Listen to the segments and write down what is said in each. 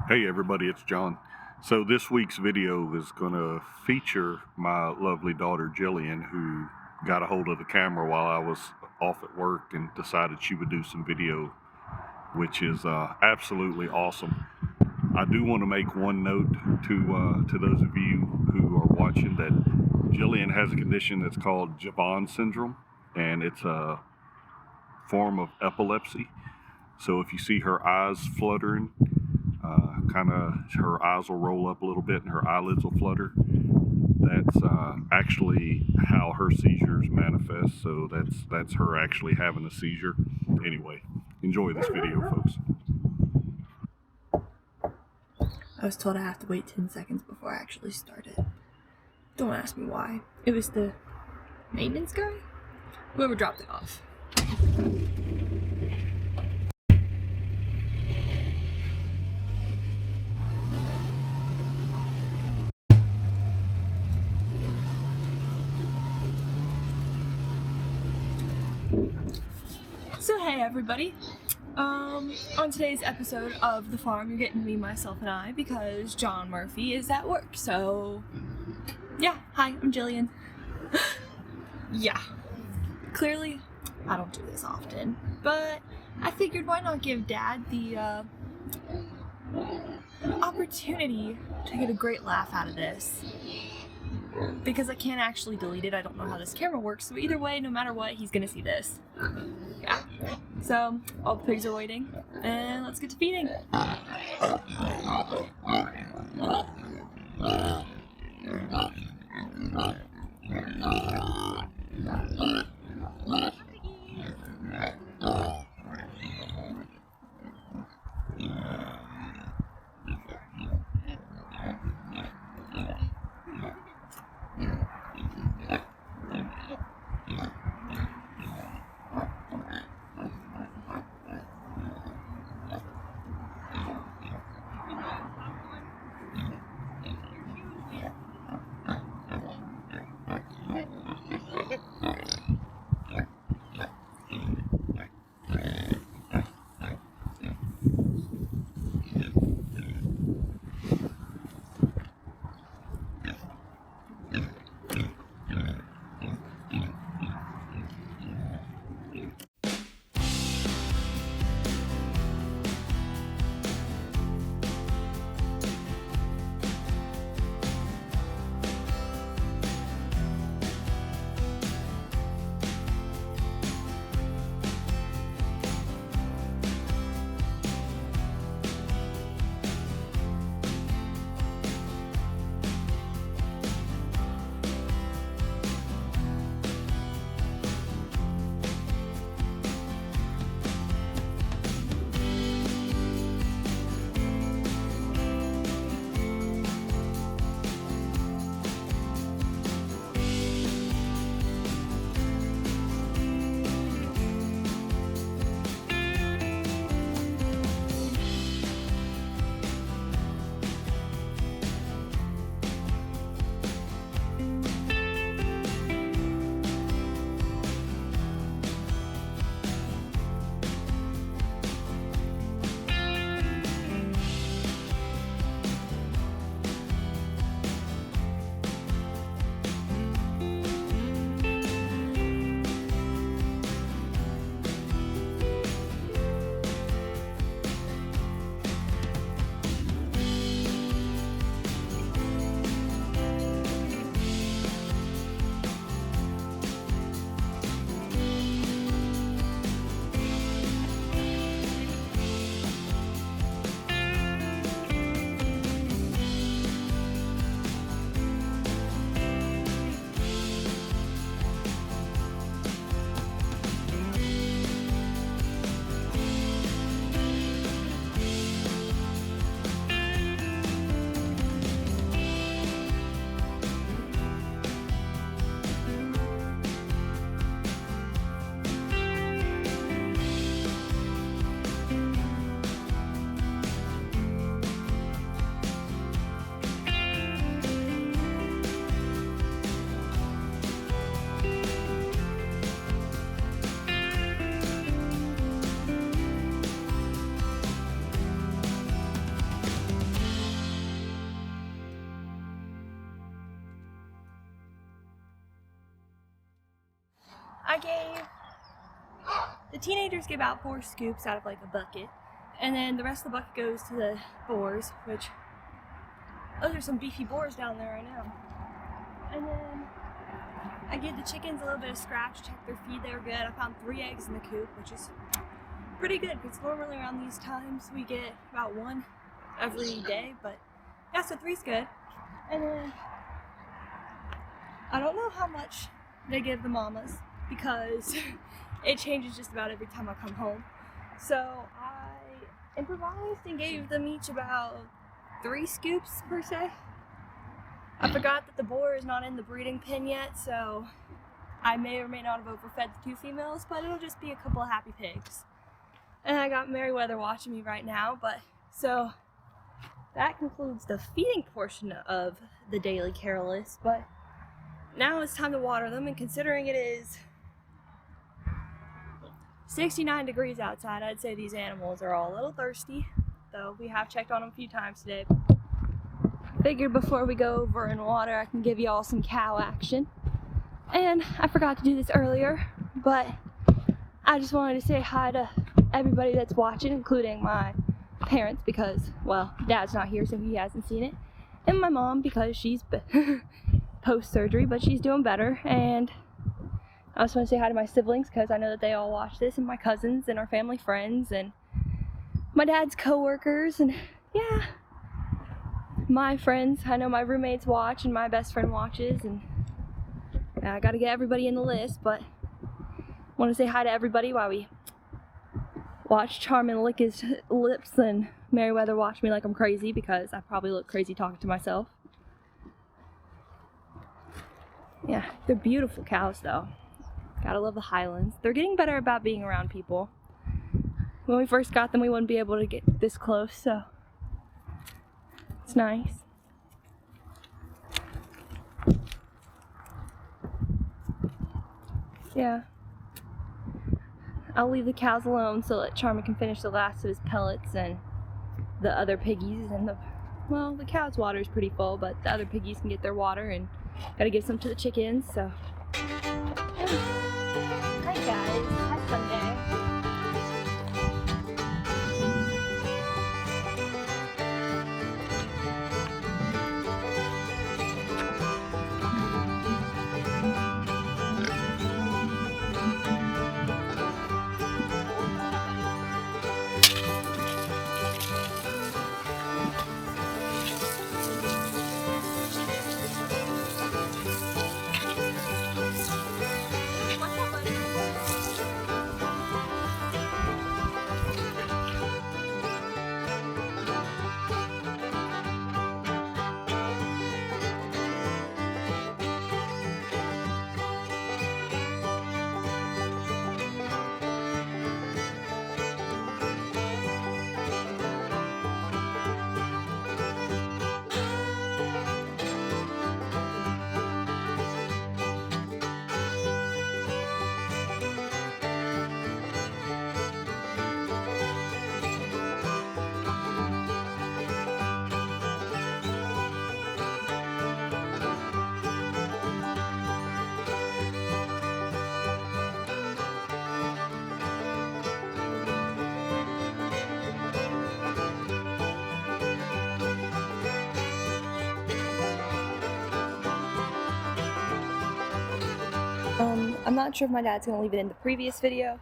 Hey everybody, it's John. So this week's video is going to feature my lovely daughter Jillian, who got a hold of the camera while I was off at work and decided she would do some video, which is absolutely awesome. I do want to make one note to those of you who are watching that Jillian has a condition that's called Javon syndrome, and it's a form of epilepsy. So if you see her eyes fluttering, kind of her eyes will roll up a little bit and her eyelids will flutter. That's actually how her seizures manifest. So that's her actually having a seizure. Anyway, enjoy this video, folks. I was told I have to wait 10 seconds before I actually started. Don't ask me why. It was the maintenance guy? Whoever dropped it off. So hey everybody. On today's episode of The Farm, you're getting me, myself, and I because John Murphy is at work. So yeah, hi, I'm Jillian. Yeah. Clearly, I don't do this often, but I figured why not give Dad the opportunity to get a great laugh out of this. Because I can't actually delete it, I don't know how this camera works, so either way, no matter what, he's gonna see this. Yeah. So, all the pigs are waiting, and let's get to feeding. the teenagers get about 4 scoops out of like a bucket, and then the rest of the bucket goes to the boars, which, those are some beefy boars down there right now. And then I give the chickens a little bit of scratch, check their feed, they were good. I found 3 eggs in the coop, which is pretty good because normally around these times we get about 1 every day, but yeah, so 3's good. And then I don't know how much they give the mamas because it changes just about every time I come home. So I improvised and gave them each about 3 scoops per se. I forgot that the boar is not in the breeding pen yet, so I may or may not have overfed the 2 females, but it'll just be a couple of happy pigs. And I got Meriwether watching me right now, but so that concludes the feeding portion of the daily care list, but now it's time to water them, and considering it is 69 degrees outside, I'd say these animals are all a little thirsty, though we have checked on them a few times today. Figured before we go over and water, I can give you all some cow action. And I forgot to do this earlier, but I just wanted to say hi to everybody that's watching, including my parents, because, well, Dad's not here, so he hasn't seen it, and my mom, because she's post-surgery, but she's doing better. And I also want to say hi to my siblings, because I know that they all watch this, and my cousins, and our family friends, and my dad's co-workers, and yeah, my friends. I know my roommates watch, and my best friend watches, and I gotta get everybody in the list, but I want to say hi to everybody while we watch Charmin lick his lips and Meriwether watch me like I'm crazy, because I probably look crazy talking to myself. Yeah, they're beautiful cows though. Gotta love the Highlands. They're getting better about being around people. When we first got them, we wouldn't be able to get this close, so it's nice. Yeah. I'll leave the cows alone so that Charmin can finish the last of his pellets, and the other piggies and the cow's water is pretty full, but the other piggies can get their water, and gotta give some to the chickens, so. Hi guys, hi Sunday. I'm not sure if my dad's going to leave it in the previous video,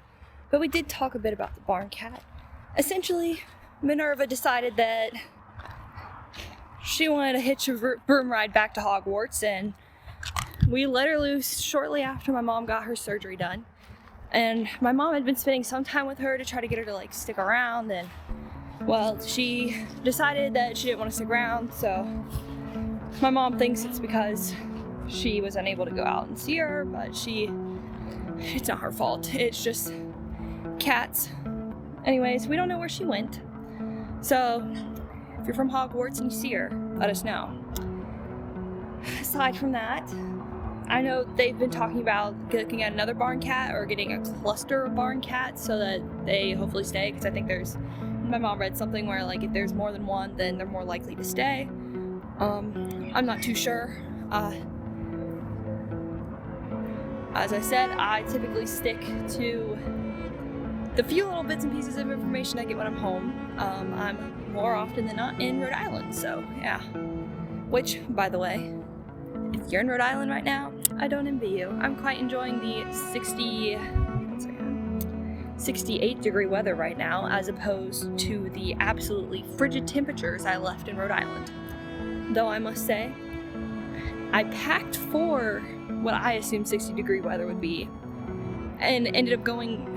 but we did talk a bit about the barn cat. Essentially, Minerva decided that she wanted to hitch a broom ride back to Hogwarts, and we let her loose shortly after my mom got her surgery done. And my mom had been spending some time with her to try to get her to like stick around, and well, she decided that she didn't want to stick around, so my mom thinks it's because she was unable to go out and see her, but it's not her fault. It's just cats. Anyways, we don't know where she went. So, if you're from Hogwarts and you see her, let us know. Aside from that, I know they've been talking about looking at another barn cat or getting a cluster of barn cats so that they hopefully stay, because I think my mom read something where like if there's more than one, then they're more likely to stay. I'm not too sure. As I said, I typically stick to the few little bits and pieces of information I get when I'm home. I'm more often than not in Rhode Island, so yeah. Which, by the way, if you're in Rhode Island right now, I don't envy you. I'm quite enjoying the 68 degree weather right now, as opposed to the absolutely frigid temperatures I left in Rhode Island. Though I must say, I packed for what I assumed 60 degree weather would be, and ended up going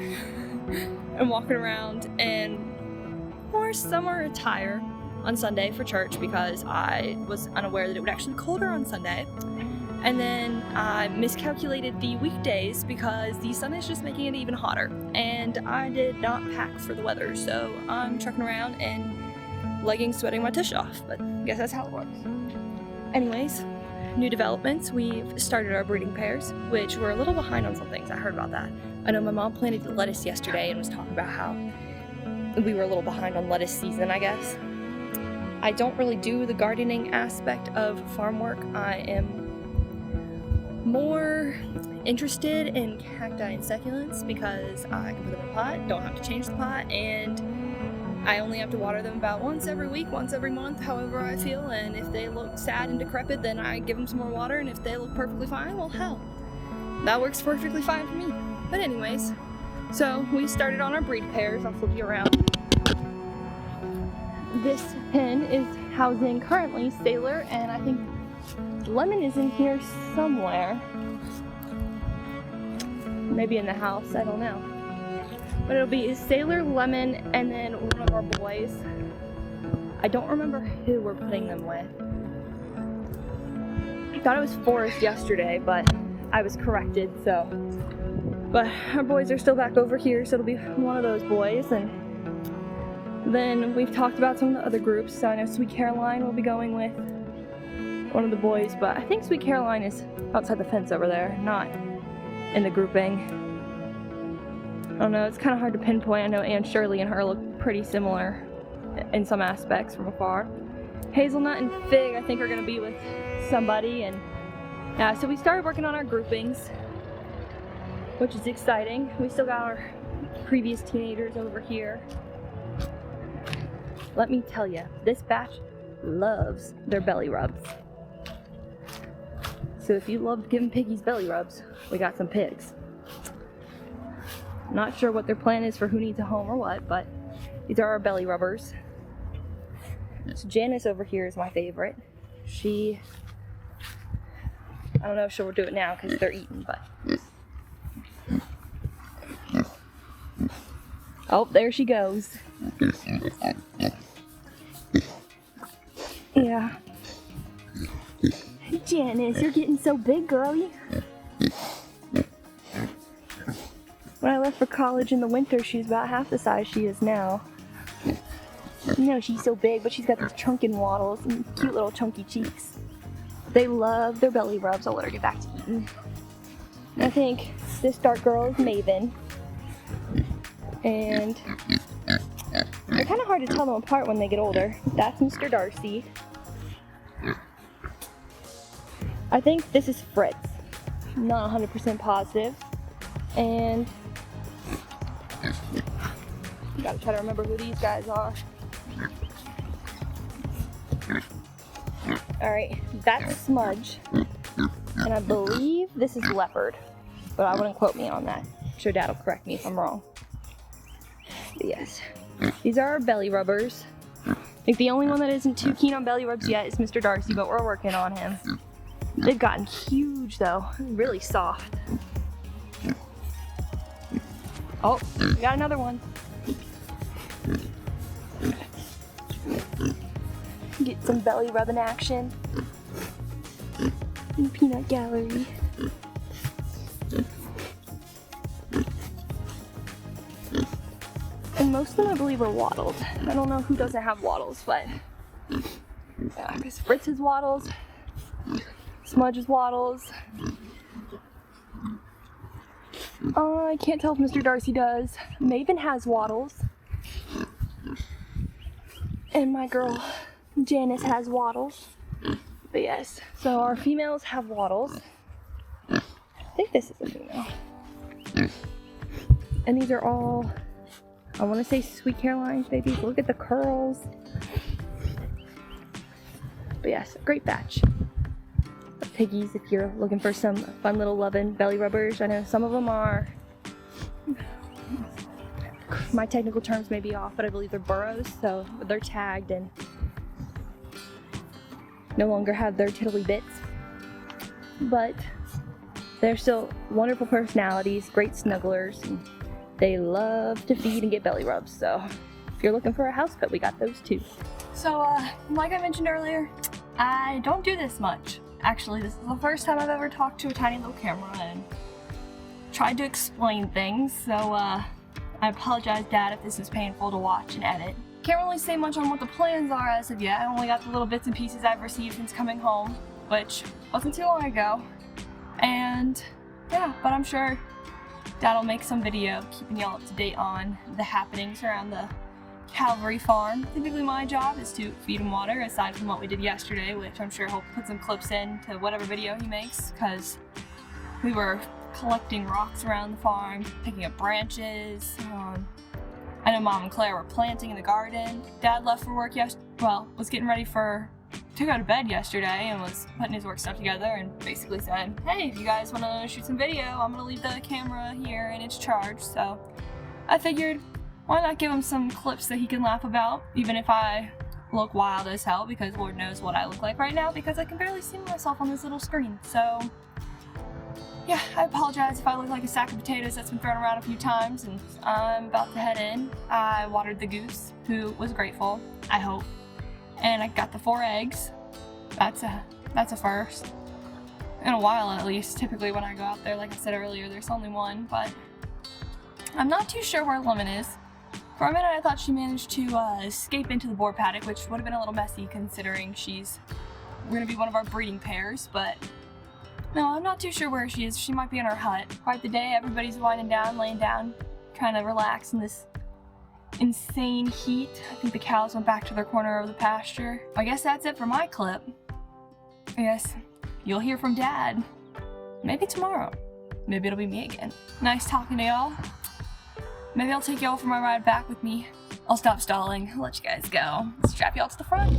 and walking around in more summer attire on Sunday for church because I was unaware that it would actually be colder on Sunday. And then I miscalculated the weekdays because the sun is just making it even hotter. And I did not pack for the weather, so I'm trucking around in leggings, sweating my tush off. But I guess that's how it works. Anyways, new developments. We've started our breeding pairs, which we're a little behind on some things. I heard about that. I know my mom planted lettuce yesterday and was talking about how we were a little behind on lettuce season, I guess. I don't really do the gardening aspect of farm work. I am more interested in cacti and succulents because I can put them in a pot, don't have to change the pot, and I only have to water them about once every week, once every month, however I feel, and if they look sad and decrepit, then I give them some more water, and if they look perfectly fine, well, hell, that works perfectly fine for me. But anyways, so we started on our breed pairs. I'll flip you around. This pen is housing currently Sailor, and I think Lemon is in here somewhere. Maybe in the house, I don't know. But it'll be Sailor, Lemon, and then one of our boys. I don't remember who we're putting them with. I thought it was Forrest yesterday, but I was corrected, so. But our boys are still back over here, so it'll be one of those boys. And then we've talked about some of the other groups, so I know Sweet Caroline will be going with one of the boys, but I think Sweet Caroline is outside the fence over there, not in the grouping. I don't know, it's kind of hard to pinpoint. I know Anne Shirley and her look pretty similar in some aspects from afar. Hazelnut and Fig, I think, are going to be with somebody, and yeah, so we started working on our groupings, which is exciting. We still got our previous teenagers over here. Let me tell you, this batch loves their belly rubs. So if you loved giving piggies belly rubs, we got some pigs. Not sure what their plan is for who needs a home or what, but these are our belly rubbers. So Janice over here is my favorite. I don't know if she'll do it now because they're eating, but. Oh, there she goes. Yeah. Janice, you're getting so big, girlie. When I left for college in the winter, she was about half the size she is now. You know, she's so big, but she's got these chunkin' waddles and cute little chunky cheeks. They love their belly rubs. I'll let her get back to eating. I think this dark girl is Maven. And they're kind of hard to tell them apart when they get older. That's Mr. Darcy. I think this is Fritz. I'm not 100% positive. And gotta try to remember who these guys are. Alright, that's Smudge. And I believe this is Leopard. But I wouldn't quote me on that. I'm sure Dad will correct me if I'm wrong. But yes. These are our belly rubbers. I think the only one that isn't too keen on belly rubs yet is Mr. Darcy, but we're working on him. They've gotten huge though, really soft. Oh, we got another one. Get some belly rubbing action in Peanut Gallery. And most of them I believe are waddled. I don't know who doesn't have waddles, but yeah, because Fritz has waddles. Smudge's waddles. I can't tell if Mr. Darcy does. Maven has waddles. And my girl Janice has waddles. But yes, so our females have waddles. think this is a female. And these are all, I want to say sweet Carolines babies. Look at the curls. But yes, great batch of piggies if you're looking for some fun little loving belly rubbers. I know some of them are, my technical terms may be off, but I believe they're burrows, so they're tagged and no longer have their tiddly bits. But they're still wonderful personalities, great snugglers, and they love to feed and get belly rubs. So if you're looking for a house pet, we got those too. So like I mentioned earlier, I don't do this much. Actually, this is the first time I've ever talked to a tiny little camera and tried to explain things. So I apologize, Dad, if this is painful to watch and edit. Can't really say much on what the plans are as of yet. I only got the little bits and pieces I've received since coming home, which wasn't too long ago. And yeah, but I'm sure Dad'll make some video keeping y'all up to date on the happenings around the Calvary farm. Typically my job is to feed him water, aside from what we did yesterday, which I'm sure he'll put some clips in to whatever video he makes, because we were collecting rocks around the farm, picking up branches. I know Mom and Claire were planting in the garden. Dad left for work was getting ready to go to bed yesterday and was putting his work stuff together and basically said, hey, if you guys want to shoot some video, I'm going to leave the camera here and it's charged. So I figured, why not give him some clips that he can laugh about, even if I look wild as hell, because Lord knows what I look like right now because I can barely see myself on this little screen. So yeah, I apologize if I look like a sack of potatoes that's been thrown around a few times, and I'm about to head in. I watered the goose, who was grateful, I hope. And I got the 4 eggs. That's a first. In a while at least. Typically when I go out there, like I said earlier, there's only one, but I'm not too sure where Lemon is. For a minute I thought she managed to escape into the boar paddock, which would have been a little messy considering she's going to be one of our breeding pairs, but no, I'm not too sure where she is. She might be in her hut. Quite the day, everybody's winding down, laying down, trying to relax in this insane heat. I think the cows went back to their corner of the pasture. I guess that's it for my clip. I guess you'll hear from Dad. Maybe tomorrow. Maybe it'll be me again. Nice talking to y'all. Maybe I'll take y'all for my ride back with me. I'll stop stalling, let you guys go. Strap y'all to the front.